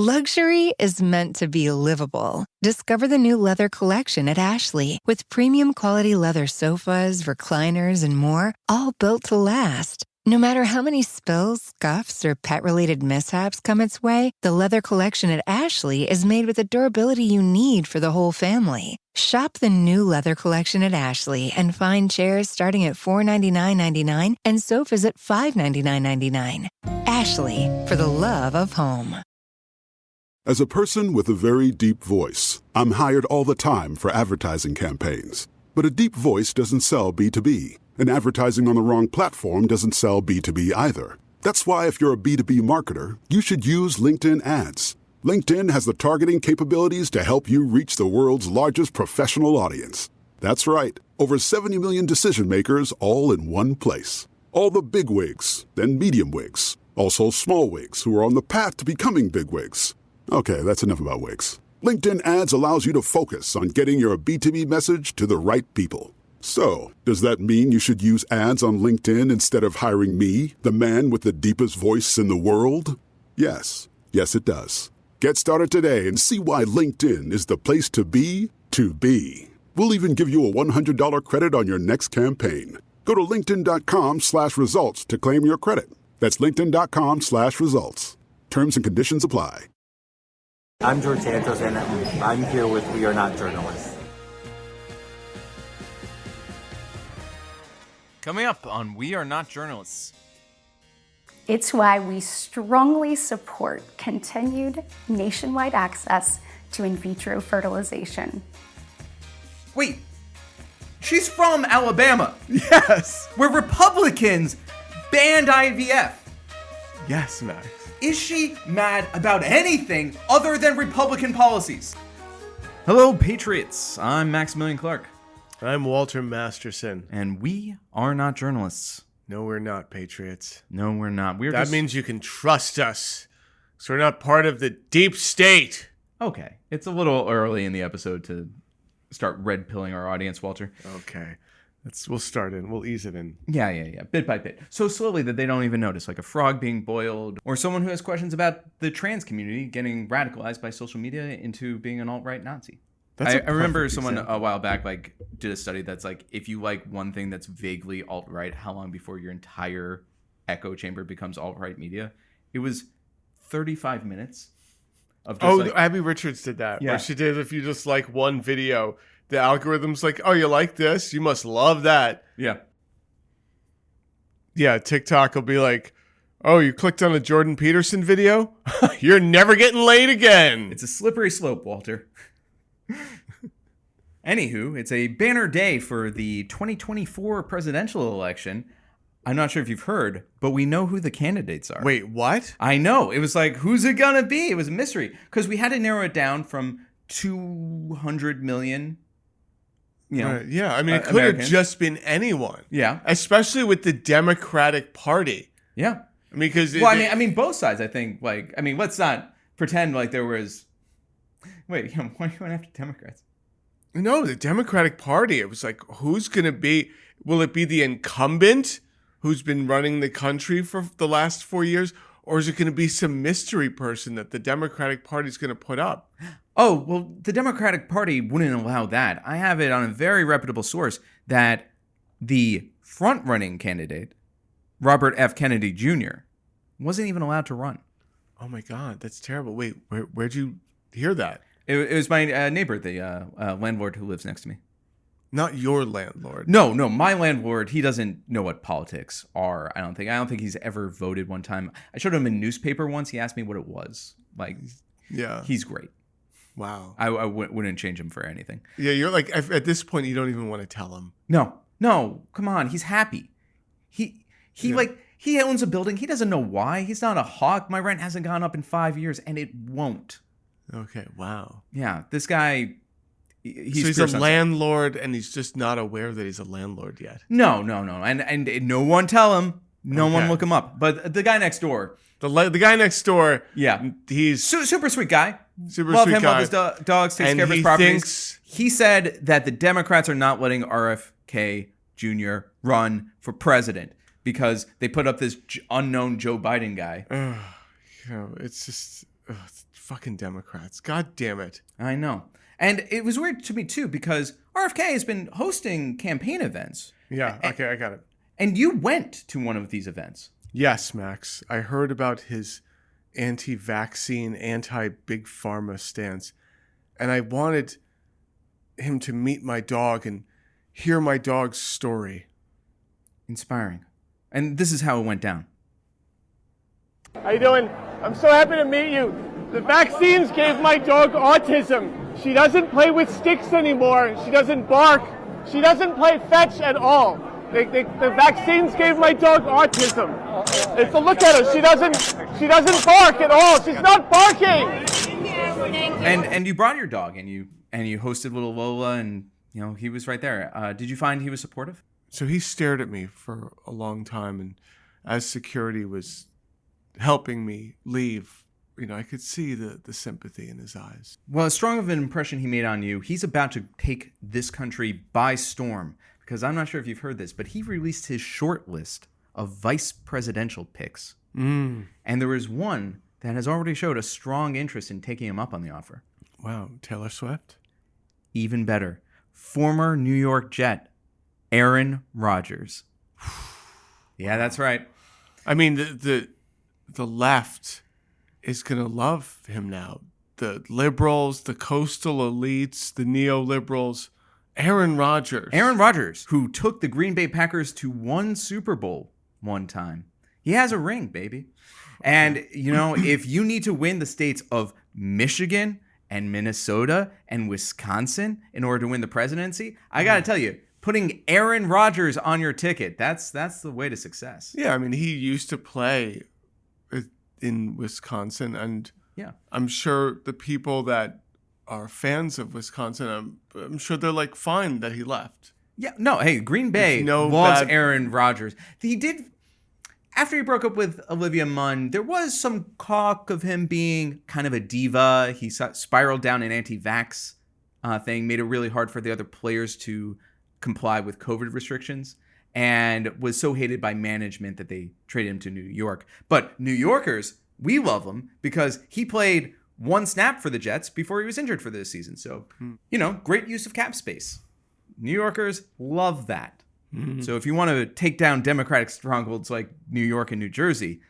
Luxury is meant to be livable. Discover the new leather collection at Ashley with premium quality leather sofas, recliners, and more, all built to last. No matter how many spills, scuffs, or pet-related mishaps come its way, the leather collection at Ashley is made with the durability you need for the whole family. Shop the new leather collection at Ashley and find chairs starting at $499.99 and sofas at $599.99. Ashley, for the love of home. As a person with a very deep voice, I'm hired all the time for advertising campaigns. But a deep voice doesn't sell B2B, and advertising on the wrong platform doesn't sell B2B either. That's why if you're a B2B marketer, you should use LinkedIn ads. LinkedIn has the targeting capabilities to help you reach the world's largest professional audience. That's right, over 70 million decision makers all in one place. All the big wigs, then medium wigs, also small wigs who are on the path to becoming big wigs. Okay, that's enough about wigs. LinkedIn ads allows you to focus on getting your B2B message to the right people. So, does that mean you should use ads on LinkedIn instead of hiring me, the man with the deepest voice in the world? Yes. Yes, it does. Get started today and see why LinkedIn is the place to be to be. We'll even give you a $100 credit on your next campaign. Go to linkedin.com/results to claim your credit. That's linkedin.com/results. Terms and conditions apply. I'm George Santos, and I'm here with We Are Not Journalists. Coming up on We Are Not Journalists. It's why we strongly support continued nationwide access to in vitro fertilization. Wait, she's from Alabama, Yes. where Republicans banned IVF. Yes, Max. Is she mad about anything other than Republican policies? Hello, Patriots. I'm Maximilian Clark. I'm Walter Masterson. And we are not journalists. No, we're not, Patriots. No, we're not. That means you can trust us. So we're not part of the deep state. Okay. It's a little early in the episode to start red-pilling our audience, Walter. Okay. We'll start in. We'll ease it in. Yeah. Bit by bit. So slowly that they don't even notice, like a frog being boiled, or someone who has questions about the trans community getting radicalized by social media into being an alt-right Nazi. I remember someone a while back did a study that's like, if you like one thing that's vaguely alt-right, how long before your entire echo chamber becomes alt-right media? It was 35 minutes. Of just Abby Richards did that. Yeah. Where she did, if you just like one video, the algorithm's like, oh, you like this? You must love that. Yeah. Yeah, TikTok will be like, oh, you clicked on a Jordan Peterson video? You're never getting laid again. It's a slippery slope, Walter. Anywho, it's a banner day for the 2024 presidential election. I'm not sure if you've heard, but we know who the candidates are. Wait, what? I know. It was like, who's it gonna be? It was a mystery. Because we had to narrow it down from 200 million, yeah, I mean, it could have just been anyone. Yeah. Especially with the Democratic Party. Yeah. I mean, because... I mean, both sides, I think. Let's not pretend like there was... Wait, why are you going after Democrats? No, the Democratic Party. It was like, who's going to be... Will it be the incumbent who's been running the country for the last 4 years? Or is it going to be some mystery person that the Democratic Party is going to put up? Oh, well, the Democratic Party wouldn't allow that. I have it on a very reputable source that the front-running candidate, Robert F. Kennedy Jr., wasn't even allowed to run. Oh, my God. That's terrible. Wait, where'd you hear that? It was my neighbor, the landlord who lives next to me. Not your landlord. No, my landlord, he doesn't know what politics are, I don't think. I don't think he's ever voted one time. I showed him a newspaper once. He asked me what it was. Yeah. He's great. Wow. I wouldn't change him for anything. Yeah, you're like, at this point, you don't even want to tell him. No, come on. He's happy. He owns a building. He doesn't know why. He's not a hawk. My rent hasn't gone up in 5 years, and it won't. Okay, wow. Yeah, this guy... He's a landlord, and he's just not aware that he's a landlord yet. No. And no one tell him. No one look him up. But the guy next door. The guy next door. Yeah. He's... super sweet guy. Super sweet guy. Love his dogs, takes care of his properties. He said that the Democrats are not letting RFK Jr. run for president because they put up this unknown Joe Biden guy. It's just... fucking Democrats. God damn it. I know. And it was weird to me, too, because RFK has been hosting campaign events. Yeah, okay, I got it. And you went to one of these events. Yes, Max. I heard about his anti-vaccine, anti-big pharma stance. And I wanted him to meet my dog and hear my dog's story. Inspiring. And this is how it went down. How you doing? I'm so happy to meet you. The vaccines gave my dog autism. She doesn't play with sticks anymore. She doesn't bark. She doesn't play fetch at all. The vaccines gave my dog autism. It's a look at her. She doesn't bark at all. She's not barking. And you brought your dog and you hosted little Lola and he was right there. Did you find he was supportive? So he stared at me for a long time, and as security was helping me leave, I could see the sympathy in his eyes. Well, as strong of an impression he made on you, he's about to take this country by storm. Because I'm not sure if you've heard this, but he released his short list of vice presidential picks. And there is one that has already showed a strong interest in taking him up on the offer. Wow, Taylor Swift? Even better. Former New York Jet, Aaron Rodgers. Yeah, that's right. I mean, the left is going to love him now. The liberals, the coastal elites, the neoliberals. Aaron Rodgers, who took the Green Bay Packers to one Super Bowl one time. He has a ring, baby. And, if you need to win the states of Michigan and Minnesota and Wisconsin in order to win the presidency, I got to tell you, putting Aaron Rodgers on your ticket, that's the way to success. Yeah, I mean, he used to play in Wisconsin, and I'm sure the people that are fans of Wisconsin, I'm sure they're fine that he left. Yeah, no, hey, Green Bay loves Aaron Rodgers. He did, after he broke up with Olivia Munn, there was some talk of him being kind of a diva. He spiraled down an anti-vax thing, made it really hard for the other players to comply with COVID restrictions, and was so hated by management that they traded him to New York. But New Yorkers, we love him because he played one snap for the Jets before he was injured for this season. So, great use of cap space. New Yorkers love that. Mm-hmm. So if you want to take down Democratic strongholds like New York and New Jersey,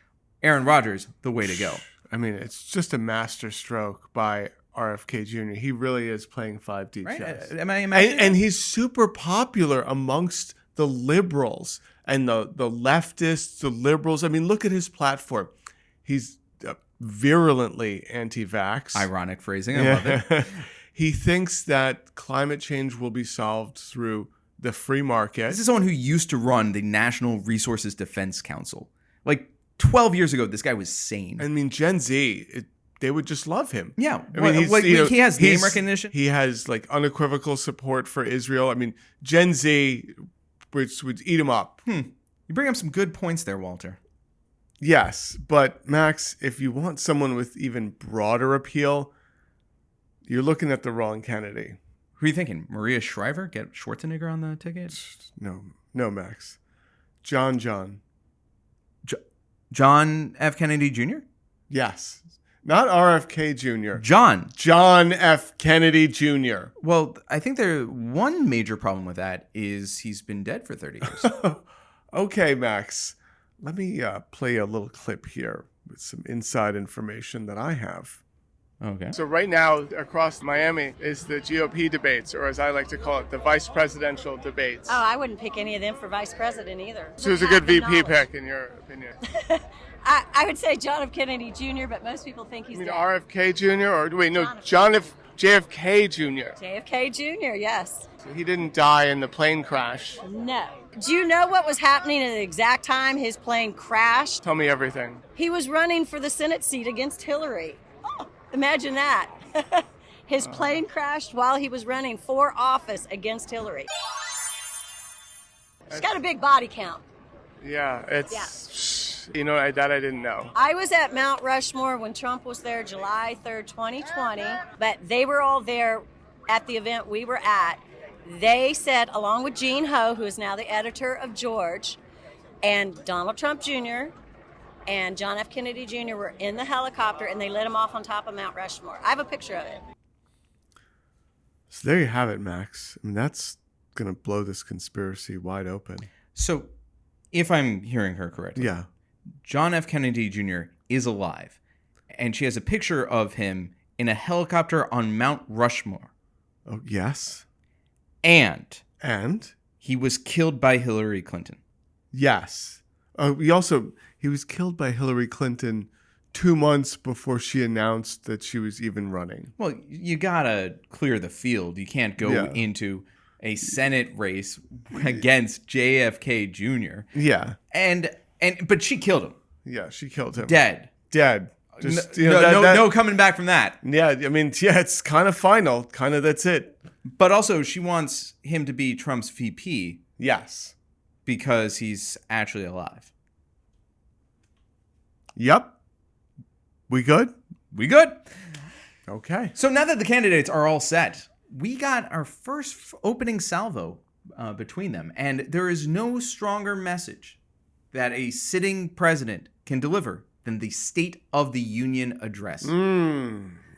Aaron Rodgers, the way to go. I mean, it's just a master stroke by RFK Jr. He really is playing 5D chess. Am I imagining? And he's super popular amongst the liberals and the leftists, the liberals. I mean, look at his platform. He's virulently anti-vax. Ironic phrasing. I love it. He thinks that climate change will be solved through the free market. This is someone who used to run the National Resources Defense Council. 12 years ago, this guy was sane. I mean, Gen Z, they would just love him. Yeah. I mean, he has name recognition. He has unequivocal support for Israel. I mean, Gen Z would eat him up. You bring up some good points there, Walter. Yes, but Max, if you want someone with even broader appeal, you're looking at the wrong candidate. Who are you thinking? Maria Shriver? Get Schwarzenegger on the ticket? No, Max. John F. Kennedy Jr.? Yes. Not RFK Jr. John F. Kennedy Jr. Well, I think one major problem with that is he's been dead for 30 years. Okay, Max. Let me play a little clip here with some inside information that I have. Okay. So right now across Miami is the GOP debates, or as I like to call it, the vice presidential debates. Oh, I wouldn't pick any of them for vice president either. So who's a good VP pick in your opinion? I would say John F. Kennedy Jr., but most people think he's dead. RFK Jr. or wait, no, JFK Jr. JFK Jr., yes. So he didn't die in the plane crash. No. Do you know what was happening at the exact time his plane crashed? Tell me everything. He was running for the Senate seat against Hillary. Imagine that. His plane crashed while he was running for office against Hillary. She's got a big body count. Yeah, that I didn't know. I was at Mount Rushmore when Trump was there July 3rd, 2020, but they were all there at the event we were at. They said, along with Gene Ho, who is now the editor of George, and Donald Trump Jr., and John F. Kennedy Jr. were in the helicopter, and they lit him off on top of Mount Rushmore. I have a picture of it. So there you have it, Max. I mean, that's going to blow this conspiracy wide open. So, if I'm hearing her correctly, Yeah. John F. Kennedy Jr. is alive, and she has a picture of him in a helicopter on Mount Rushmore. Oh, yes. And And? he was killed by Hillary Clinton. Yes. He was killed by Hillary Clinton 2 months before she announced that she was even running. Well, you gotta clear the field. You can't go into a Senate race against JFK Jr. Yeah. But she killed him. Yeah, she killed him. Dead. Just, no coming back from that. Yeah, I mean, yeah, it's kind of final. Kind of that's it. But also, she wants him to be Trump's VP. Yes. Because he's actually alive. Yep. We good? We good. Okay. So now that the candidates are all set, we got our first opening salvo between them. And there is no stronger message that a sitting president can deliver than the State of the Union address.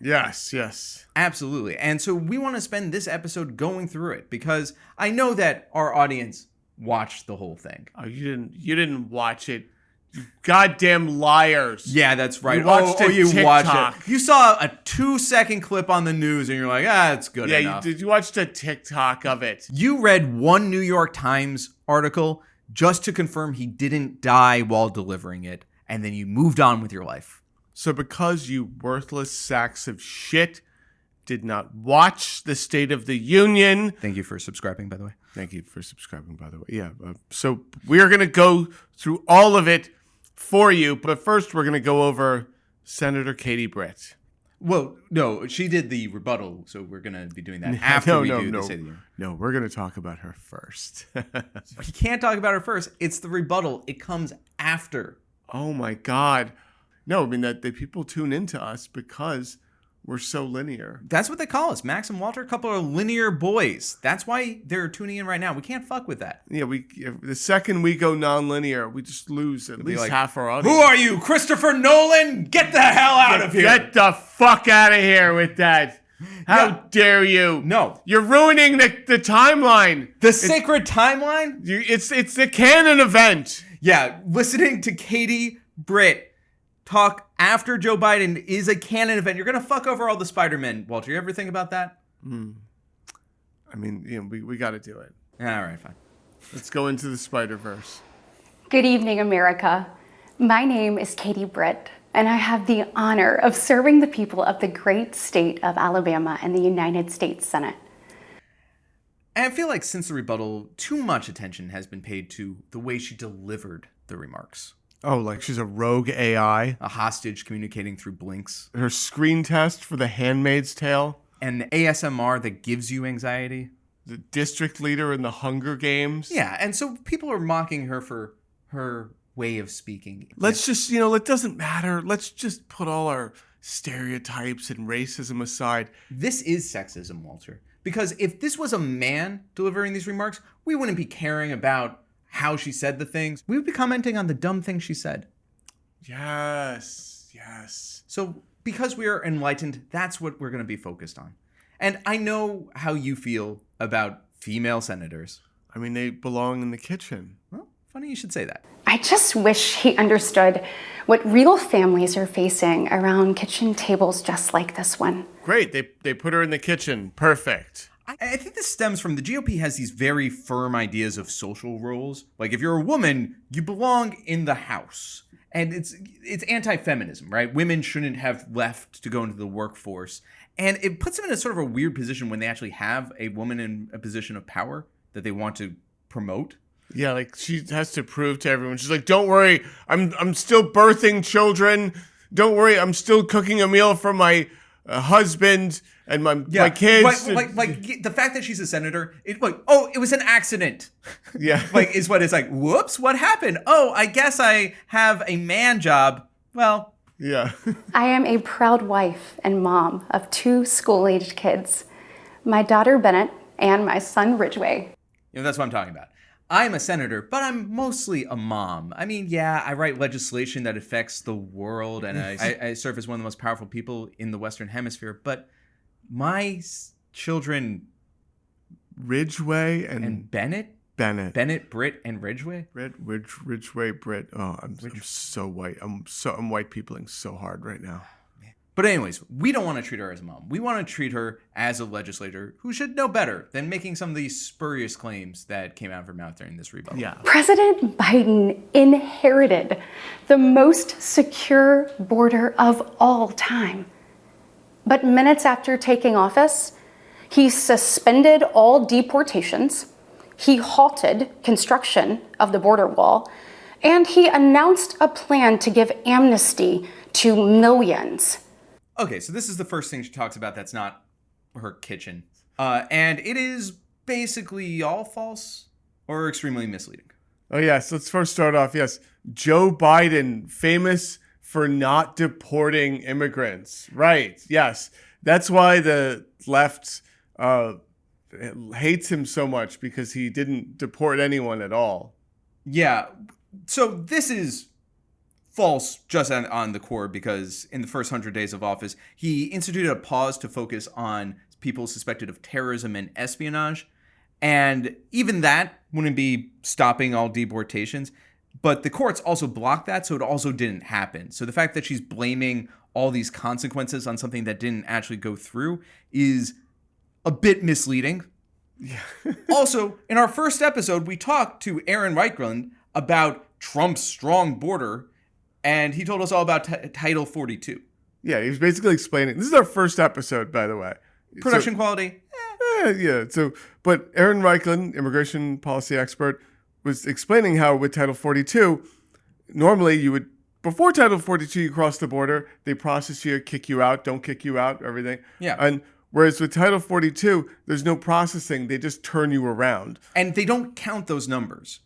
Yes. Absolutely. And so we want to spend this episode going through it because I know that our audience watched the whole thing. Oh, you didn't watch it. You goddamn liars. Yeah, that's right. You watched you watched it. You saw a 2-second clip on the news and you're like, it's good enough. You watched a TikTok of it. You read one New York Times article just to confirm he didn't die while delivering it, and then you moved on with your life. So because you worthless sacks of shit did not watch the State of the Union. Thank you for subscribing, by the way. Thank you for subscribing, by the way. Yeah. So we are going to go through all of it for you. But first, we're going to go over Senator Katie Britt. Well, no, she did the rebuttal, so we're going to be doing that after we do the State of the Union. No, we're going to talk about her first. We can't talk about her first. It's the rebuttal. It comes after. Oh, my God. No, I mean, that people tune into us because we're so linear. That's what they call us. Max and Walter, a couple of linear boys. That's why they're tuning in right now. We can't fuck with that. Yeah, the second we go non-linear, we just lose at least half our audience. Who are you, Christopher Nolan? Get the hell out of here. Get the fuck out of here with that. How dare you? No. You're ruining the timeline. The sacred timeline? It's the canon event. Yeah, listening to Katie Britt talk after Joe Biden is a canon event. You're going to fuck over all the Spider-Men, Walter. You ever think about that? I mean, we got to do it. All right, fine. Let's go into the Spider-Verse. Good evening, America. My name is Katie Britt, and I have the honor of serving the people of the great state of Alabama in the United States Senate. And I feel like since the rebuttal, too much attention has been paid to the way she delivered the remarks. Oh, like she's a rogue AI? A hostage communicating through blinks. Her screen test for The Handmaid's Tale? An ASMR that gives you anxiety. The district leader in the Hunger Games? Yeah, and so people are mocking her for her way of speaking. Let's just, it doesn't matter. Let's just put all our stereotypes and racism aside. This is sexism, Walter. Because if this was a man delivering these remarks, we wouldn't be caring about how she said the things. We would be commenting on the dumb things she said. Yes. So because we are enlightened, that's what we're going to be focused on. And I know how you feel about female senators. I mean, they belong in the kitchen. Well, funny you should say that. I just wish he understood what real families are facing around kitchen tables just like this one. Great. They put her in the kitchen. Perfect. I think this stems from the GOP has these very firm ideas of social roles. Like if you're a woman, you belong in the house. And it's anti-feminism, right? Women shouldn't have left to go into the workforce. And it puts them in a sort of a weird position when they actually have a woman in a position of power that they want to promote. Yeah, like she has to prove to everyone. She's like, don't worry, I'm still birthing children. Don't worry, I'm still cooking a meal for my husband and my kids. Like the fact that she's a senator, it was an accident. Yeah. Is what it's like, whoops, what happened? Oh, I guess I have a man job. Well. Yeah. I am a proud wife and mom of 2 school-aged kids, my daughter Bennett and my son Ridgway. That's what I'm talking about. I'm a senator, but I'm mostly a mom. I mean, yeah, I write legislation that affects the world, and I serve as one of the most powerful people in the Western Hemisphere, but my children... Ridgway and Bennett? Bennett, Britt, and Ridgway? Ridgway, Britt. Oh, I'm so white. I'm white peopling so hard right now. But anyways, we don't want to treat her as a mom. We want to treat her as a legislator who should know better than making some of these spurious claims that came out of her mouth during this rebuttal. Yeah. President Biden inherited the most secure border of all time. But minutes after taking office, he suspended all deportations, he halted construction of the border wall, and he announced a plan to give amnesty to millions. Okay, so this is the first thing she talks about that's not her kitchen. And it is basically all false or extremely misleading. Oh, yes. Let's first start off. Yes. Joe Biden, famous for not deporting immigrants. Right. Yes. That's why the left hates him so much, because he didn't deport anyone at all. Yeah. So this is false just on the core, because in the first 100 days of office, he instituted a pause to focus on people suspected of terrorism and espionage. And even that wouldn't be stopping all deportations. But the courts also blocked that, so it also didn't happen. So the fact that she's blaming all these consequences on something that didn't actually go through is a bit misleading. Yeah. Also, in our first episode, we talked to Aaron Reichland about Trump's strong border, and he told us all about Title 42. Yeah, he was basically explaining. This is our first episode, by the way. Production quality. Yeah. So, but Aaron Reichland, immigration policy expert, was explaining how with Title 42, normally you would, before Title 42, you cross the border, they process you, kick you out, don't kick you out, everything. Yeah. And whereas with Title 42, there's no processing, they just turn you around. And they don't count those numbers.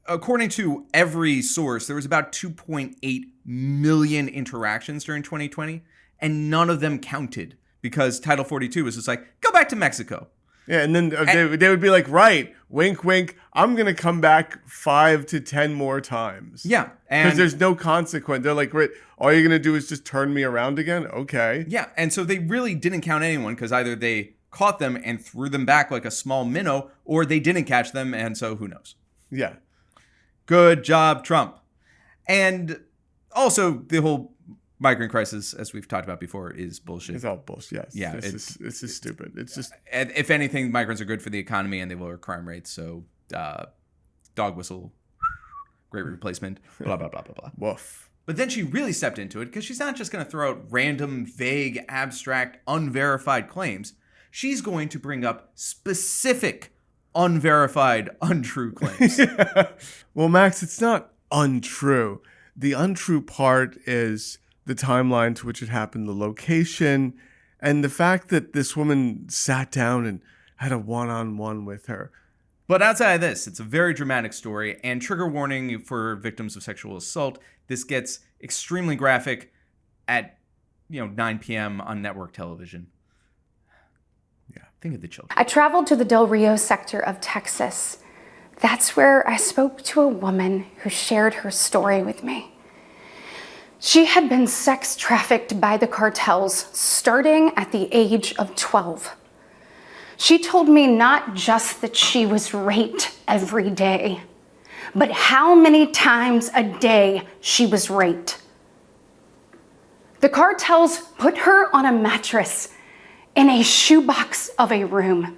According to every source, there was about 2.8 million interactions during 2020, and none of them counted because Title 42 was just like, go back to Mexico. Yeah, and then they would be like, right, wink, wink, I'm going to come back 5 to 10 more times. Yeah. Because there's no consequence. They're like, right, all you're going to do is just turn me around again? Okay. Yeah, and so they really didn't count anyone, because either they caught them and threw them back like a small minnow, or they didn't catch them, and so who knows? Yeah. Good job, Trump. And also, the whole migrant crisis, as we've talked about before, is bullshit. It's all bullshit. Yes. Yeah, it's just stupid. It's just, if anything, migrants are good for the economy and they lower crime rates. So, dog whistle, great replacement, blah, blah, blah, blah, blah. Woof. But then she really stepped into it, because she's not just going to throw out random, vague, abstract, unverified claims. She's going to bring up specific, unverified, untrue claims. Yeah. Well, Max, it's not untrue. The untrue part is the timeline to which it happened, the location, and the fact that this woman sat down and had a one-on-one with her. But outside of this, it's a very dramatic story, and trigger warning for victims of sexual assault. This gets extremely graphic at 9 p.m. on network television. Yeah, think of the children. I traveled to the Del Rio sector of Texas. That's where I spoke to a woman who shared her story with me. She had been sex trafficked by the cartels starting at the age of 12. She told me not just that she was raped every day, but how many times a day she was raped. The cartels put her on a mattress in a shoebox of a room,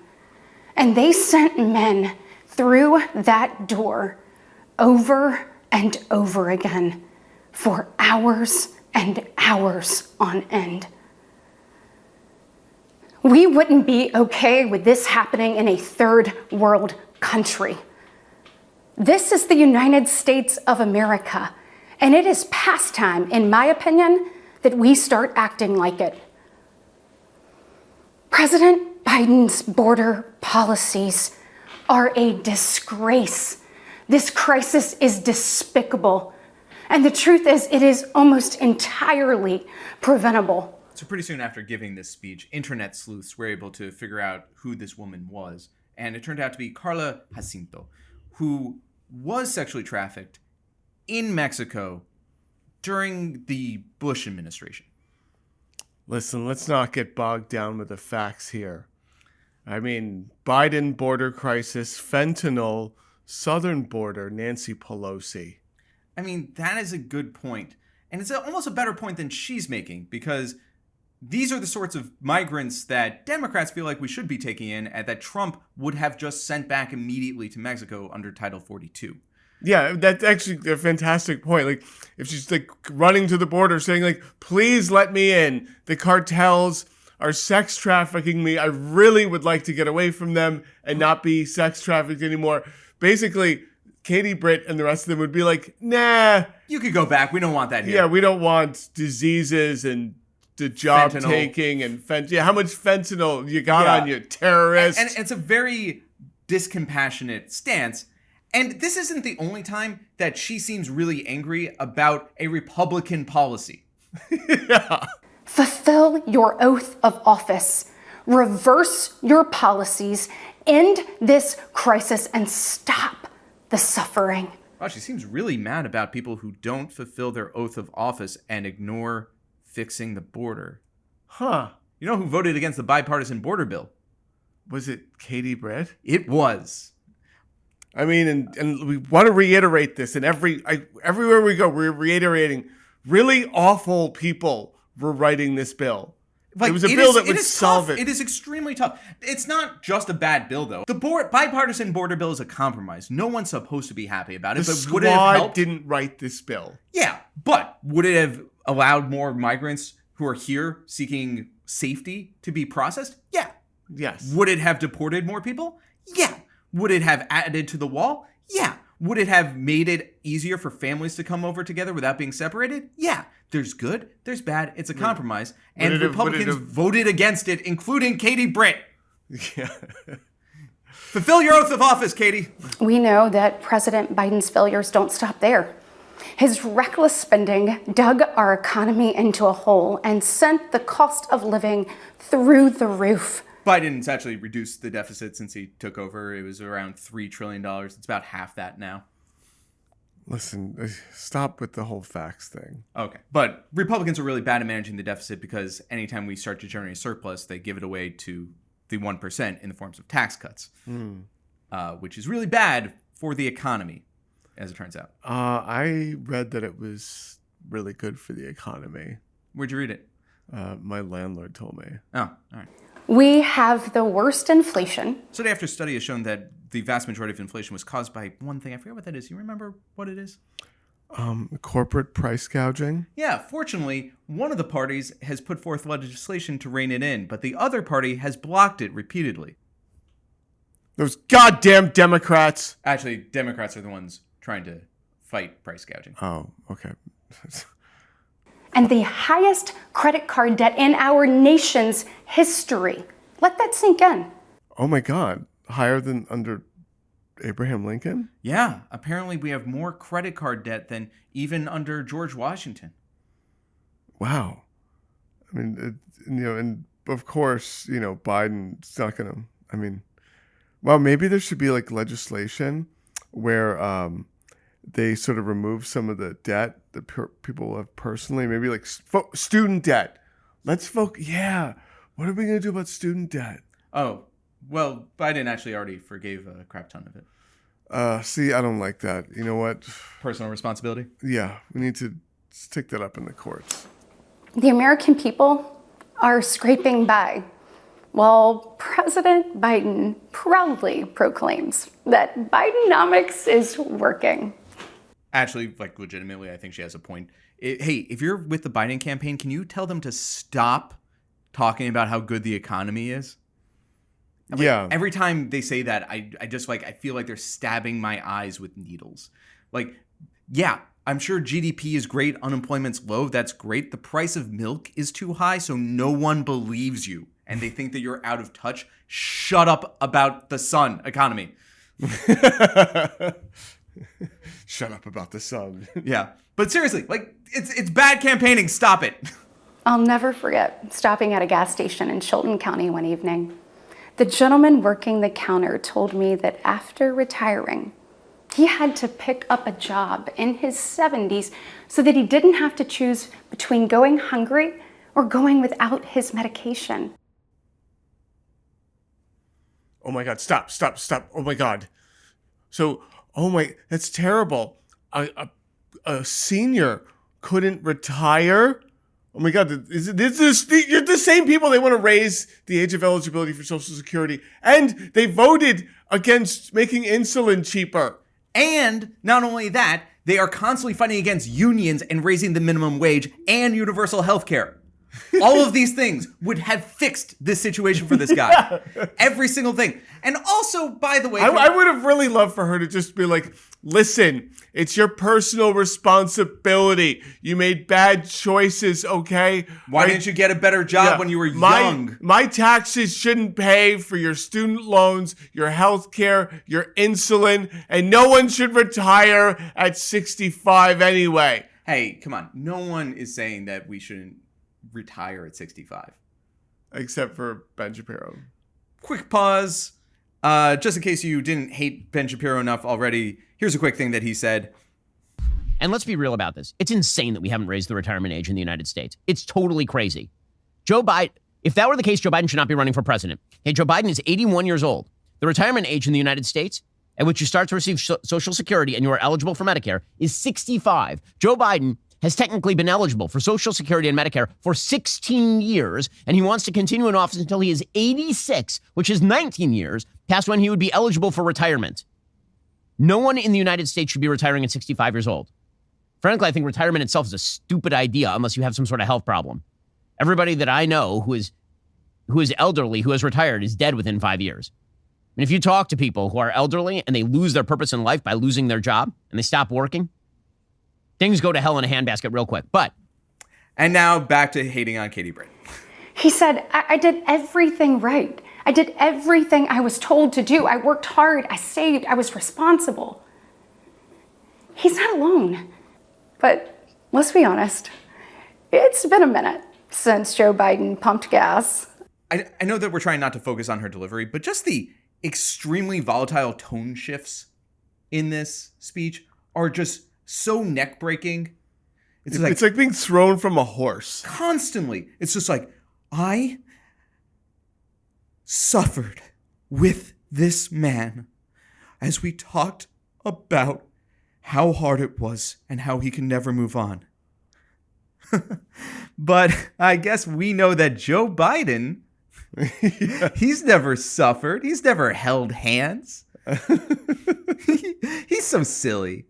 and they sent men through that door over and over again for hours and hours on end. We wouldn't be okay with this happening in a third world country. This is the United States of America, and it is past time, in my opinion, that we start acting like it. President Biden's border policies are a disgrace. This crisis is despicable. And the truth is, it is almost entirely preventable. So pretty soon after giving this speech, internet sleuths were able to figure out who this woman was. And it turned out to be Carla Jacinto, who was sexually trafficked in Mexico during the Bush administration. Listen, let's not get bogged down with the facts here. I mean, Biden border crisis, fentanyl, southern border, Nancy Pelosi. I mean, that is a good point. And it's almost a better point than she's making, because these are the sorts of migrants that Democrats feel like we should be taking in and that Trump would have just sent back immediately to Mexico under Title 42. Yeah, that's actually a fantastic point. Like, if she's like running to the border saying like, please let me in. The cartels are sex trafficking me. I really would like to get away from them and not be sex trafficked anymore. Basically, Katie Britt and the rest of them would be like, nah. You could go back. We don't want that here. Yeah, we don't want diseases and the job Fentanyl. taking and how much fentanyl you got on you, terrorist. And it's a very discompassionate stance. And this isn't the only time that she seems really angry about a Republican policy. Yeah. Fulfill your oath of office. Reverse your policies. End this crisis and stop the suffering. Wow, she seems really mad about people who don't fulfill their oath of office and ignore fixing the border. Huh. You know who voted against the bipartisan border bill? Was it Katie Britt? It was. I mean, and we want to reiterate this, and everywhere we go, we're reiterating really awful people were writing this bill. Like, it was a bill that would solve it. It is extremely tough. It's not just a bad bill, though. The bipartisan border bill is a compromise. No one's supposed to be happy about it. The but would it have helped? Didn't write this bill. Yeah, but would it have allowed more migrants who are here seeking safety to be processed? Yeah. Yes. Would it have deported more people? Yeah. Would it have added to the wall? Yeah. Would it have made it easier for families to come over together without being separated? Yeah. There's good, there's bad. It's a compromise. And Republicans voted against it, including Katie Britt. Yeah. Fulfill your oath of office, Katie. We know that President Biden's failures don't stop there. His reckless spending dug our economy into a hole and sent the cost of living through the roof. Biden's actually reduced the deficit since he took over. It was around $3 trillion. It's about half that now. Listen, stop with the whole facts thing. Okay. But Republicans are really bad at managing the deficit because anytime we start to generate a surplus, they give it away to the 1% in the forms of tax cuts, which is really bad for the economy, as it turns out. I read that it was really good for the economy. Where'd you read it? My landlord told me. Oh, all right. We have the worst inflation. So the after study has shown that the vast majority of inflation was caused by one thing. I forget what that is. You remember what it is? Corporate price gouging. Yeah, fortunately, one of the parties has put forth legislation to rein it in, but the other party has blocked it repeatedly. Those goddamn Democrats. Actually, Democrats are the ones trying to fight price gouging. Oh, okay. And the highest credit card debt in our nation's history. Let that sink in. Oh my God. Higher than under Abraham Lincoln? Yeah, apparently we have more credit card debt than even under George Washington. Wow. I mean, and of course, Biden's not going to, well, maybe there should be like legislation where they sort of remove some of the debt that people have personally, maybe like student debt. Let's focus. Yeah. What are we going to do about student debt? Oh, well, Biden actually already forgave a crap ton of it. See, I don't like that. You know what? Personal responsibility? Yeah. We need to stick that up in the courts. The American people are scraping by, while President Biden proudly proclaims that Bidenomics is working. Actually, like legitimately, I think she has a point. Hey, if you're with the Biden campaign, can you tell them to stop talking about how good the economy is? Yeah. Every time they say that, I just I feel like they're stabbing my eyes with needles. Yeah, I'm sure GDP is great. Unemployment's low. That's great. The price of milk is too high, so no one believes you. And they think that you're out of touch. Shut up about the sun economy. Shut up about the sun. Yeah. But seriously, it's bad campaigning. Stop it. I'll never forget stopping at a gas station in Chilton County one evening. The gentleman working the counter told me that after retiring, He had to pick up a job in his 70s so that he didn't have to choose between going hungry or going without his medication. Oh my God, stop. Oh my God. So, that's terrible. A senior couldn't retire? Oh my God, you're the same people. They want to raise the age of eligibility for Social Security, and they voted against making insulin cheaper. And not only that, they are constantly fighting against unions and raising the minimum wage and universal health care. All of these things would have fixed this situation for this guy. Yeah. Every single thing. And also, by the way... I would have really loved for her to just be like, listen, it's your personal responsibility. You made bad choices, okay? Why didn't you get a better job when you were young? My taxes shouldn't pay for your student loans, your health care, your insulin, and no one should retire at 65 anyway. Hey, come on. No one is saying that we shouldn't retire at 65. Except for Ben Shapiro. Quick pause. Just in case you didn't hate Ben Shapiro enough already, here's a quick thing that he said. And let's be real about this. It's insane that we haven't raised the retirement age in the United States. It's totally crazy. Joe Biden, if that were the case, Joe Biden should not be running for president. Okay, Joe Biden is 81 years old. The retirement age in the United States at which you start to receive Social Security and you are eligible for Medicare is 65. Joe Biden has technically been eligible for Social Security and Medicare for 16 years, and he wants to continue in office until he is 86, which is 19 years past when he would be eligible for retirement. No one in the United States should be retiring at 65 years old. Frankly, I think retirement itself is a stupid idea unless you have some sort of health problem. Everybody that I know who is elderly, who has retired, is dead within 5 years. And if you talk to people who are elderly and they lose their purpose in life by losing their job and they stop working, things go to hell in a handbasket real quick. And now back to hating on Katie Britt. He said, I did everything right. I did everything I was told to do. I worked hard. I saved. I was responsible. He's not alone. But let's be honest. It's been a minute since Joe Biden pumped gas. I know that we're trying not to focus on her delivery, but just the extremely volatile tone shifts in this speech are just so neck-breaking. It's like being thrown from a horse. Constantly. It's just like, I suffered with this man as we talked about how hard it was and how he can never move on. But I guess we know that Joe Biden, he's never suffered. He's never held hands. He's so silly.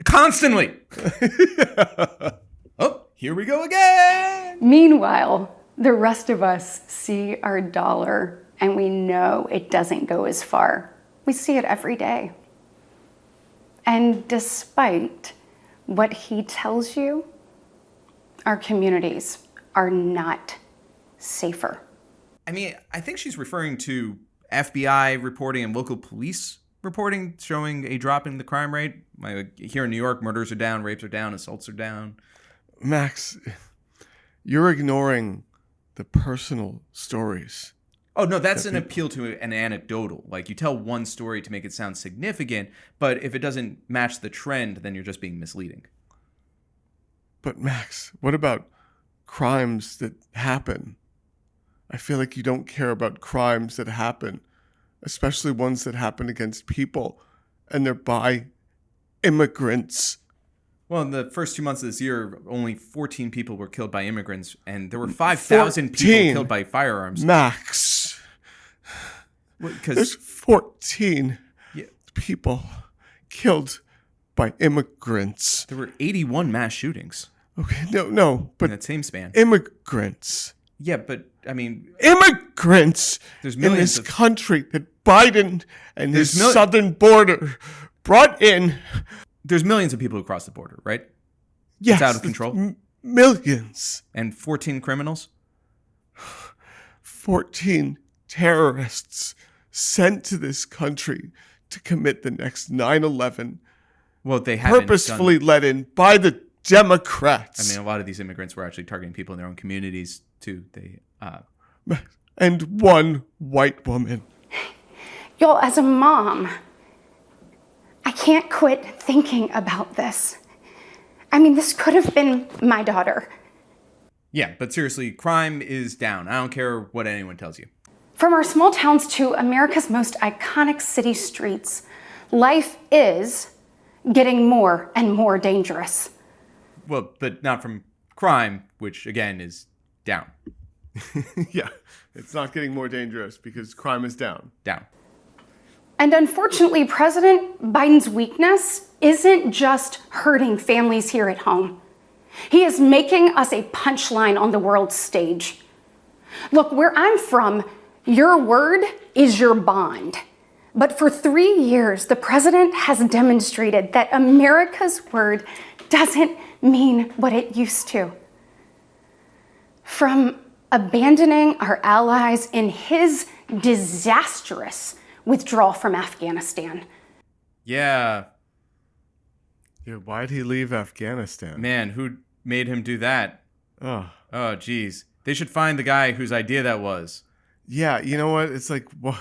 Constantly. Oh, here we go again. Meanwhile, the rest of us see our dollar and we know it doesn't go as far. We see it every day. And despite what he tells you, our communities are not safer. I mean, I think she's referring to FBI reporting and local police reporting showing a drop in the crime rate. Here in New York, murders are down, rapes are down, assaults are down. Max, you're ignoring the personal stories. Oh, no, that's an appeal to an anecdotal. Like, you tell one story to make it sound significant, but if it doesn't match the trend, then you're just being misleading. But Max, what about crimes that happen? I feel like you don't care about crimes that happen, especially ones that happen against people, and they're by immigrants. Well, in the first 2 months of this year, only 14 people were killed by immigrants, and there were 5,000 people killed by firearms. Max, there's 14 people killed by immigrants. There were 81 mass shootings. Okay, no, but in that same span. Immigrants. Yeah, but I mean, immigrants in this country that Biden and his southern border brought in. There's millions of people who cross the border, right? Yes. It's out of control. Millions. And 14 criminals? 14 terrorists sent to this country to commit the next 9/11. Well, they haven't purposefully let in by the Democrats. I mean, a lot of these immigrants were actually targeting people in their own communities, too. And one white woman. Y'all, as a mom, I can't quit thinking about this. I mean, this could have been my daughter. Yeah, but seriously, crime is down. I don't care what anyone tells you. From our small towns to America's most iconic city streets, life is getting more and more dangerous. Well, but not from crime, which again is down. Yeah, it's not getting more dangerous because crime is down. Down. And unfortunately, President Biden's weakness isn't just hurting families here at home. He is making us a punchline on the world stage. Look, where I'm from, your word is your bond. But for 3 years, the president has demonstrated that America's word doesn't mean what it used to. From abandoning our allies in his disastrous withdrawal from Afghanistan. Yeah. Why'd he leave Afghanistan? Man, who made him do that? Oh, geez. They should find the guy whose idea that was. Yeah, you know what? It's like, well,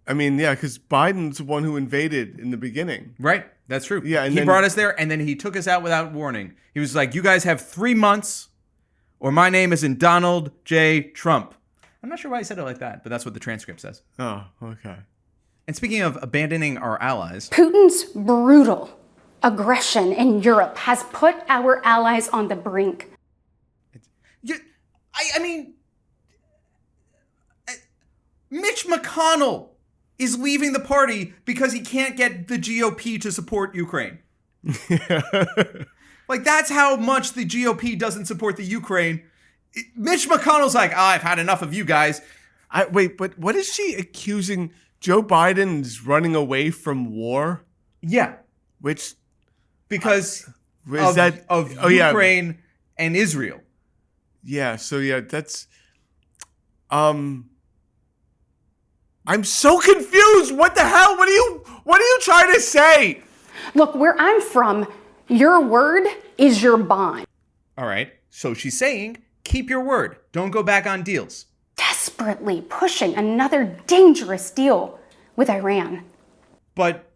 I mean, yeah, because Biden's the one who invaded in the beginning. Right. That's true. Yeah, and he then brought us there, and then he took us out without warning. He was like, you guys have 3 months, or my name isn't Donald J. Trump. I'm not sure why he said it like that, but that's what the transcript says. Oh, okay. And speaking of abandoning our allies, Putin's brutal aggression in Europe has put our allies on the brink. I mean, Mitch McConnell is leaving the party because he can't get the GOP to support Ukraine. Like, that's how much the GOP doesn't support the Ukraine. Mitch McConnell's like, I've had enough of you guys. Wait, but what is she accusing? Joe Biden's running away from war? Yeah. Which? Because is of Ukraine and Israel. Yeah, so yeah, that's... I'm so confused. What the hell? What are you trying to say? Look, where I'm from, your word is your bond. All right. So she's saying, keep your word. Don't go back on deals. Desperately pushing another dangerous deal with Iran. But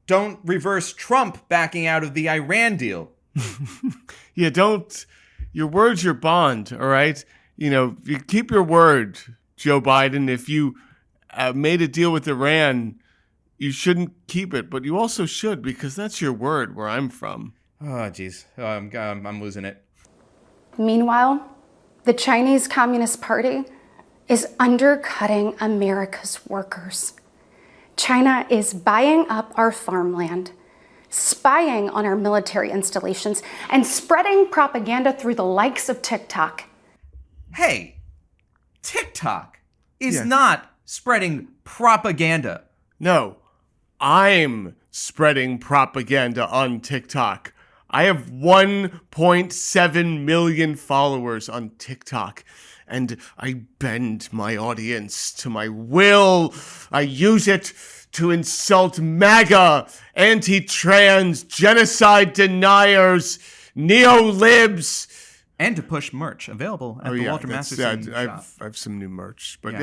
don't reverse Trump backing out of the Iran deal. Yeah, don't. Your word's your bond, all right? You know, you keep your word, Joe Biden. If you made a deal with Iran, you shouldn't keep it, but you also should, because that's your word where I'm from. Oh, geez. I'm losing it. Meanwhile, the Chinese Communist Party is undercutting America's workers. China is buying up our farmland, spying on our military installations, and spreading propaganda through the likes of TikTok. Hey, TikTok is not spreading propaganda. No, I'm spreading propaganda on TikTok. I have 1.7 million followers on TikTok, and I bend my audience to my will. I use it to insult MAGA, anti-trans, genocide deniers, neo-libs. And to push merch available at the Walter Masterson shop. I have some new merch. But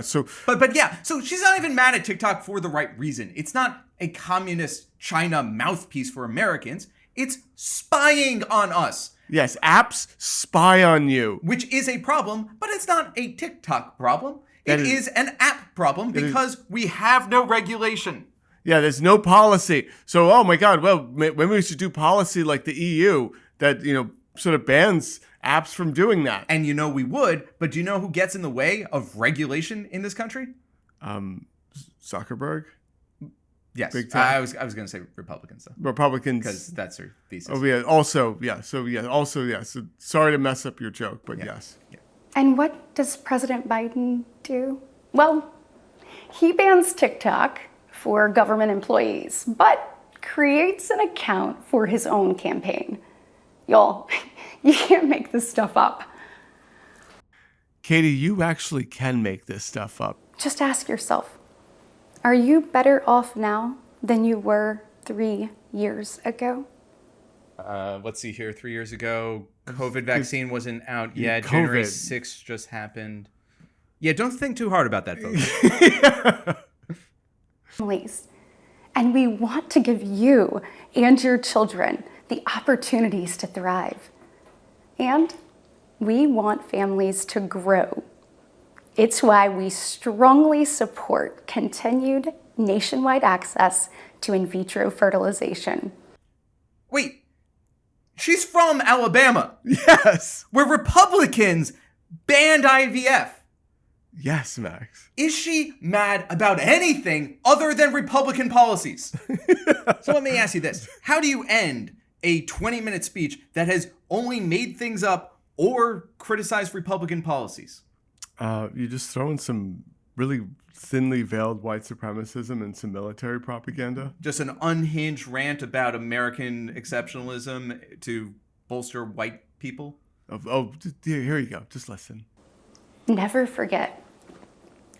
so she's not even mad at TikTok for the right reason. It's not a communist China mouthpiece for Americans. It's spying on us. Yes, apps spy on you. Which is a problem, but it's not a TikTok problem. It is an app problem because we have no regulation. Yeah, there's no policy. So, oh my God, well, maybe we should do policy like the EU that, sort of bans apps from doing that. And we would, but do you know who gets in the way of regulation in this country? Zuckerberg? Yes. I was going to say Republicans, though. Republicans. Because that's her thesis. Oh, yeah. Also, yeah. So, So, sorry to mess up your joke, but yes. Yeah. And what does President Biden do? Well, he bans TikTok for government employees, but creates an account for his own campaign. Y'all, you can't make this stuff up. Katie, you actually can make this stuff up. Just ask yourself, are you better off now than you were 3 years ago? Let's see here. 3 years ago, COVID vaccine wasn't out yet. January 6th just happened. Yeah, don't think too hard about that, folks. Families And we want to give you and your children the opportunities to thrive. And we want families to grow. It's why we strongly support continued nationwide access to in vitro fertilization. Wait, she's from Alabama. Yes. Where Republicans banned IVF. Yes, Max. Is she mad about anything other than Republican policies? So let me ask you this. How do you end a 20-minute speech that has only made things up or criticized Republican policies? You just throw in some really thinly veiled white supremacism and some military propaganda. Just an unhinged rant about American exceptionalism to bolster white people? Here you go. Just listen. Never forget,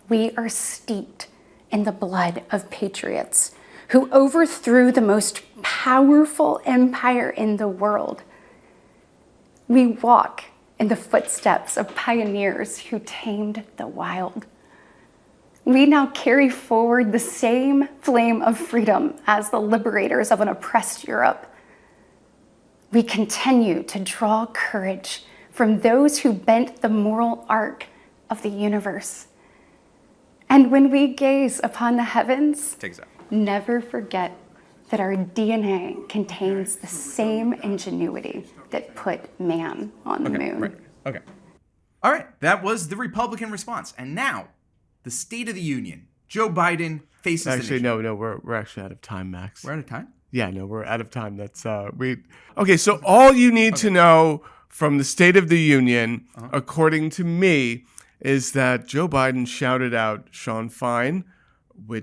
we are steeped in the blood of patriots who overthrew the most powerful empire in the world. We walk in the footsteps of pioneers who tamed the wild. We now carry forward the same flame of freedom as the liberators of an oppressed Europe. We continue to draw courage from those who bent the moral arc of the universe. And when we gaze upon the heavens, never forget that our DNA contains the same ingenuity that put man on the moon. Right. Okay. All right. That was the Republican response. And now, the State of the Union. Joe Biden faces Actually, no, we're actually out of time, Max. We're out of time? Yeah, no, we're out of time. That's Okay, so all you need to know from the State of the Union, according to me, is that Joe Biden shouted out Sean Fine,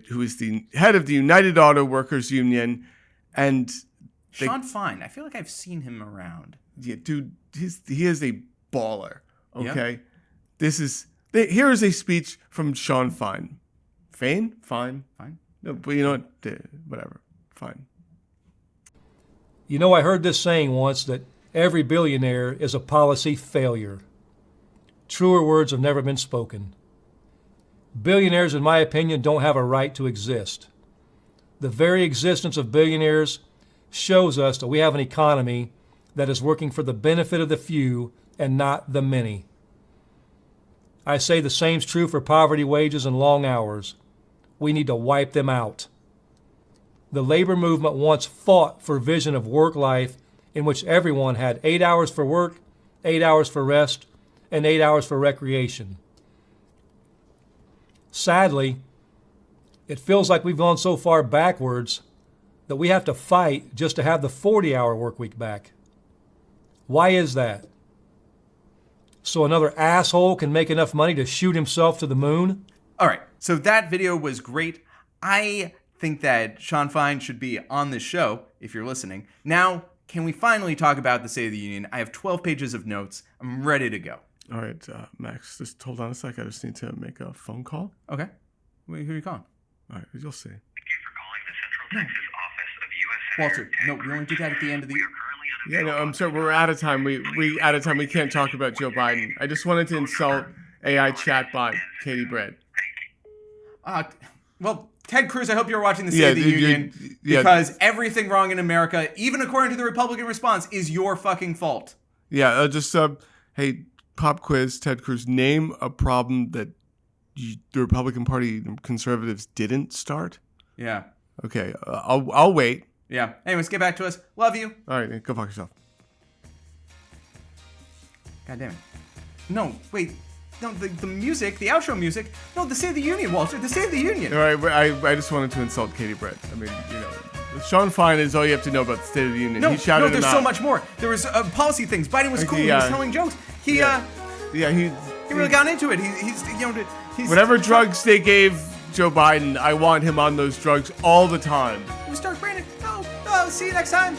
who is the head of the United Auto Workers Union, and Sean Fine. I feel like I've seen him around. Yeah, dude, he is a baller. Okay, here is a speech from Sean Fine. Fine. No, but you know what? Whatever. Fine. You know, I heard this saying once that every billionaire is a policy failure. Truer words have never been spoken. Billionaires, in my opinion, don't have a right to exist. The very existence of billionaires shows us that we have an economy that is working for the benefit of the few and not the many. I say the same's true for poverty wages and long hours. We need to wipe them out. The labor movement once fought for a vision of work life in which everyone had 8 hours for work, 8 hours for rest, and 8 hours for recreation. Sadly, it feels like we've gone so far backwards that we have to fight just to have the 40-hour work week back. Why is that? So another asshole can make enough money to shoot himself to the moon? All right, so that video was great. I think that Sean Fine should be on this show, if you're listening. Now, can we finally talk about the State of the Union? I have 12 pages of notes. I'm ready to go. All right, Max, just hold on a sec. I just need to make a phone call. Okay. Wait, who are you calling? All right, you'll see. Thank you for calling the Central Texas office of U.S. Walter, no, we only do that at the end of the... Yeah, no, I'm sorry. We're out of time. We out of time. We can't talk about Joe Biden. I just wanted to insult AI chatbot Katie Britt. Well, Ted Cruz, I hope you're watching the State of the Union because everything wrong in America, even according to the Republican response, is your fucking fault. Yeah, hey, pop quiz, Ted Cruz, name a problem that the Republican Party conservatives didn't start. Yeah. Okay, I'll wait. Yeah. Anyways, get back to us. Love you. All right, go fuck yourself. God damn it. No, wait. No, the music, the outro music. No, the State of the Union, Walter. The State of the Union. All right, I just wanted to insult Katie Britt. I mean, Sean Fine is all you have to know about the State of the Union. No, he shouted there's him out. so much more. There was policy things. Biden was cool. He was telling jokes. He really got into it. He's whatever drugs they gave Joe Biden, I want him on those drugs all the time. It was Dark Brandon. No, see you next time.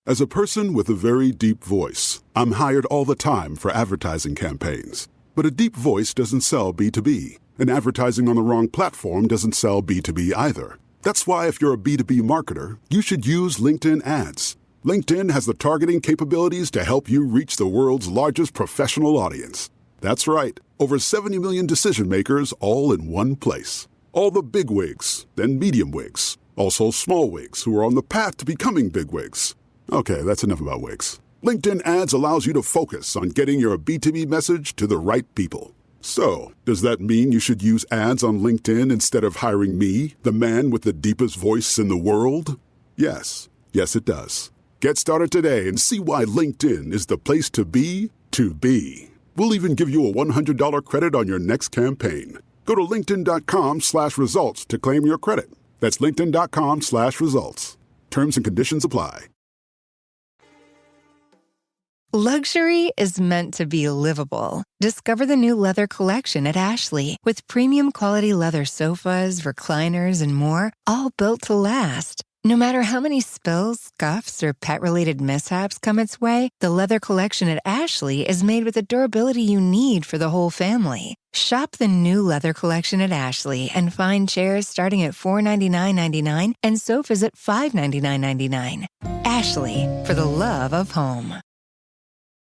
As a person with a very deep voice, I'm hired all the time for advertising campaigns. But a deep voice doesn't sell B2B, and advertising on the wrong platform doesn't sell B2B either. That's why if you're a B2B marketer, you should use LinkedIn ads. LinkedIn has the targeting capabilities to help you reach the world's largest professional audience. That's right, over 70 million decision makers all in one place. All the big wigs, then medium wigs, also small wigs who are on the path to becoming big wigs. Okay, that's enough about wigs. LinkedIn Ads allows you to focus on getting your B2B message to the right people. So, does that mean you should use ads on LinkedIn instead of hiring me, the man with the deepest voice in the world? Yes. Yes, it does. Get started today and see why LinkedIn is the place to be to be. We'll even give you a $100 credit on your next campaign. Go to linkedin.com/results to claim your credit. That's linkedin.com/results. Terms and conditions apply. Luxury is meant to be livable. Discover the new leather collection at Ashley with premium quality leather sofas, recliners, and more, all built to last. No matter how many spills, scuffs, or pet-related mishaps come its way, the leather collection at Ashley is made with the durability you need for the whole family. Shop the new leather collection at Ashley and find chairs starting at $499.99 and sofas at $599.99. Ashley, for the love of home.